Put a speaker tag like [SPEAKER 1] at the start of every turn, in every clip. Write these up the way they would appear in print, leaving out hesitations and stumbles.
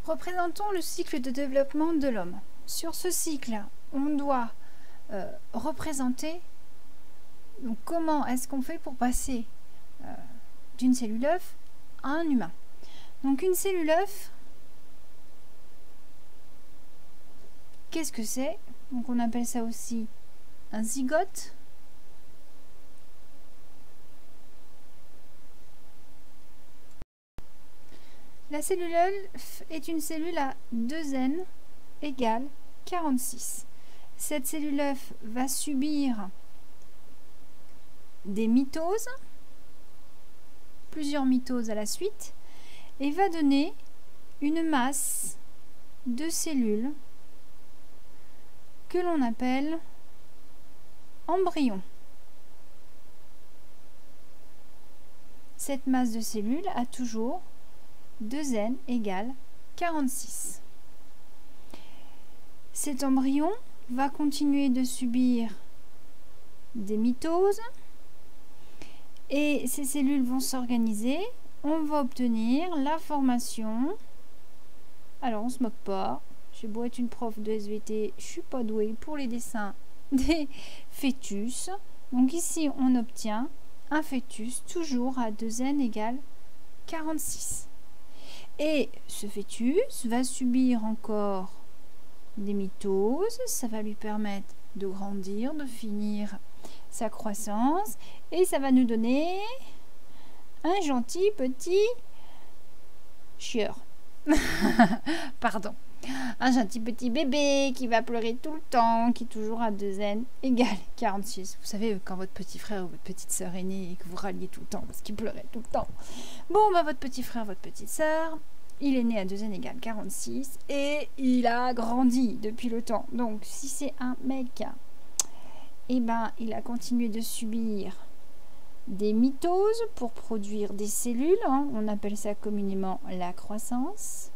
[SPEAKER 1] Représentons le cycle de développement de l'homme. Sur ce cycle, on doit représenter donc, comment est-ce qu'on fait pour passer d'une cellule œuf à un humain. Donc une cellule œuf, qu'est-ce que c'est? Donc on appelle ça aussi un zygote. La cellule œuf est une cellule à 2n égale 46. Cette cellule œuf va subir des mitoses, plusieurs mitoses à la suite, et va donner une masse de cellules que l'on appelle embryon. Cette masse de cellules a toujours 2n égale 46. Cet embryon va continuer de subir des mitoses et ces cellules vont s'organiser. On va obtenir la formation. Alors on se moque pas, j'ai beau être une prof de SVT, je suis pas douée pour les dessins des fœtus. Donc ici on obtient un fœtus toujours à 2n égale 46. Et ce fœtus va subir encore des mitoses, ça va lui permettre de grandir, de finir sa croissance, et ça va nous donner un gentil petit chieur. Pardon. Un gentil petit bébé qui va pleurer tout le temps, qui est toujours à 2n égale 46. Vous savez, quand votre petit frère ou votre petite sœur est né et que vous râliez tout le temps parce qu'il pleurait tout le temps. Bon, bah votre petit frère, votre petite sœur, il est né à 2n égale 46 et il a grandi depuis le temps. Donc, si c'est un mec, eh ben, il a continué de subir des mitoses pour produire des cellules. On appelle ça communément la croissance.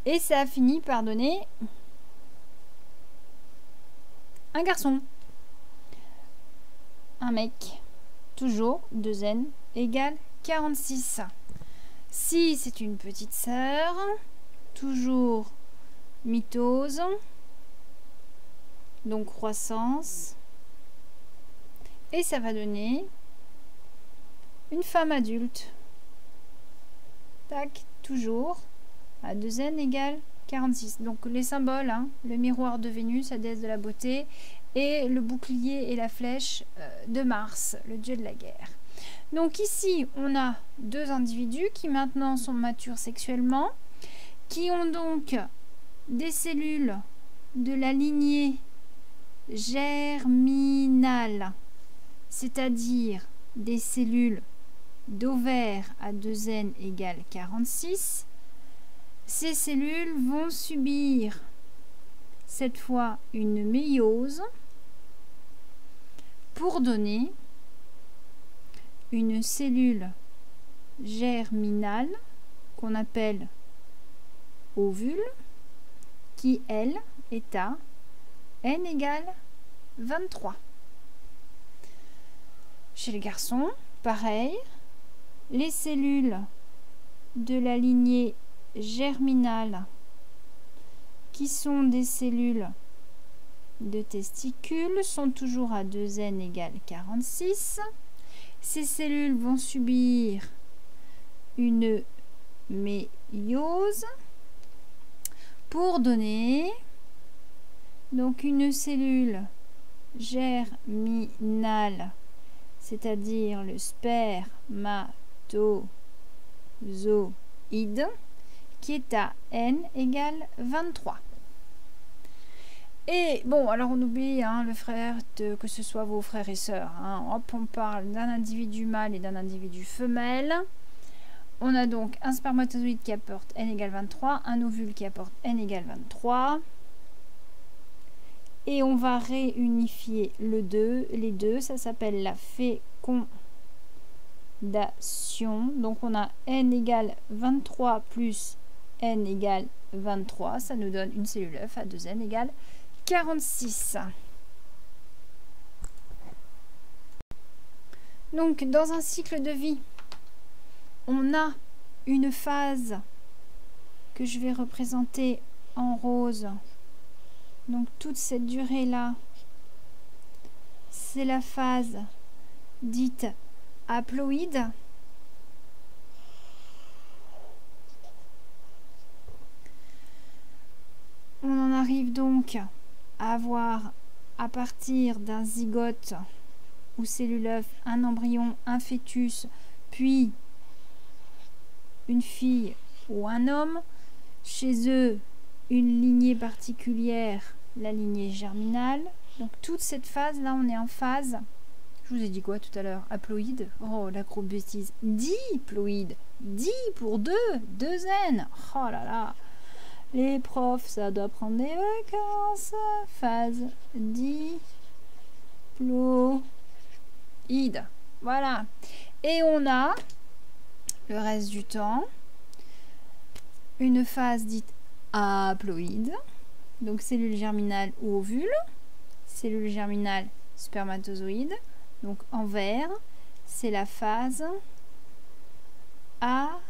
[SPEAKER 1] Et ça a fini par donner un garçon. Un mec. Toujours 2n égale 46. Si c'est une petite sœur, toujours mitose, donc croissance. Et ça va donner une femme adulte. Tac, toujours à 2n égale 46. Donc les symboles, le miroir de Vénus, la déesse de la beauté, et le bouclier et la flèche de Mars, le dieu de la guerre. Donc ici, on a deux individus qui maintenant sont matures sexuellement, qui ont donc des cellules de la lignée germinale, c'est-à-dire des cellules d'ovaire à 2n égale 46. Ces cellules vont subir cette fois une méiose pour donner une cellule germinale qu'on appelle ovule qui, elle, est à n égale 23. Chez les garçons, pareil, les cellules de la lignée germinale qui sont des cellules de testicules sont toujours à 2n égale 46. Ces cellules vont subir une méiose pour donner donc une cellule germinale, c'est-à-dire le spermatozoïde, qui est à n égale 23. Et bon, alors on oublie le frère, que ce soit vos frères et sœurs. Hop, on parle d'un individu mâle et d'un individu femelle. On a donc un spermatozoïde qui apporte n égale 23, un ovule qui apporte n égale 23. Et on va réunifier les deux, ça s'appelle la fécondation. Donc on a n égale 23 plus n égale 23, ça nous donne une cellule œuf à 2n égale 46. Donc dans un cycle de vie, on a une phase que je vais représenter en rose. Donc toute cette durée-là, c'est la phase dite haploïde. On en arrive donc à avoir, à partir d'un zygote ou cellule œuf, un embryon, un fœtus, puis une fille ou un homme. Chez eux, une lignée particulière, la lignée germinale. Donc toute cette phase-là, on est en phase. Je vous ai dit quoi tout à l'heure? Haploïde? Oh, la grosse bêtise. Diploïde. 10 pour 2. 2 N. Oh là là. Les profs, ça doit prendre des vacances. Phase diploïde. Voilà. Et on a, le reste du temps, une phase dite haploïde. Donc cellule germinale ou ovule. Cellule germinale spermatozoïde. Donc en vert, c'est la phase haploïde.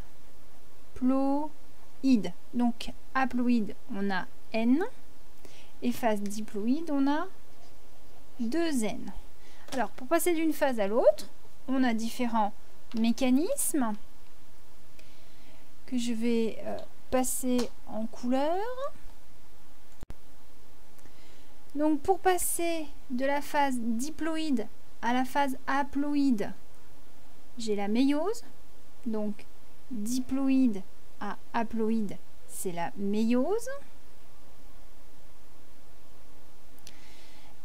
[SPEAKER 1] Donc haploïde, on a N. Et phase diploïde, on a 2 N. Alors pour passer d'une phase à l'autre, on a différents mécanismes que je vais passer en couleur. Donc pour passer de la phase diploïde à la phase haploïde, j'ai la méiose. Donc diploïde à haploïde, c'est la méiose.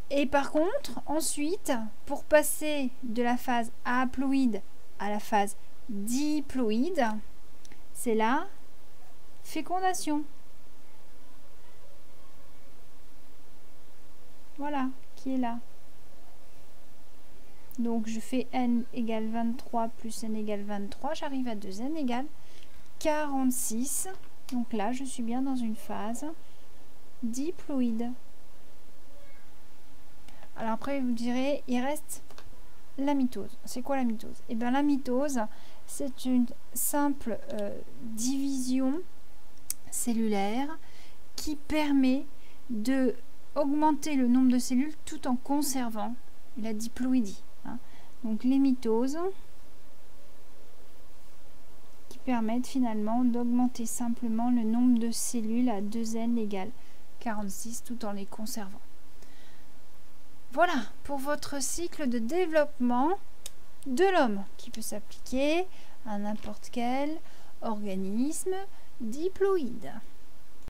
[SPEAKER 1] Et par contre, ensuite, pour passer de la phase haploïde à la phase diploïde, c'est la fécondation. Voilà, qui est là. Donc je fais n égale 23 plus n égale 23, j'arrive à 2n égale 46. Donc là, je suis bien dans une phase diploïde. Alors après, vous direz, il reste la mitose. C'est quoi la mitose? Eh bien la mitose, c'est une simple division cellulaire qui permet de augmenter le nombre de cellules tout en conservant la diploïdie. Hein. Donc les mitoses qui permettent finalement d'augmenter simplement le nombre de cellules à 2n égale 46 tout en les conservant. Voilà pour votre cycle de développement de l'homme qui peut s'appliquer à n'importe quel organisme diploïde.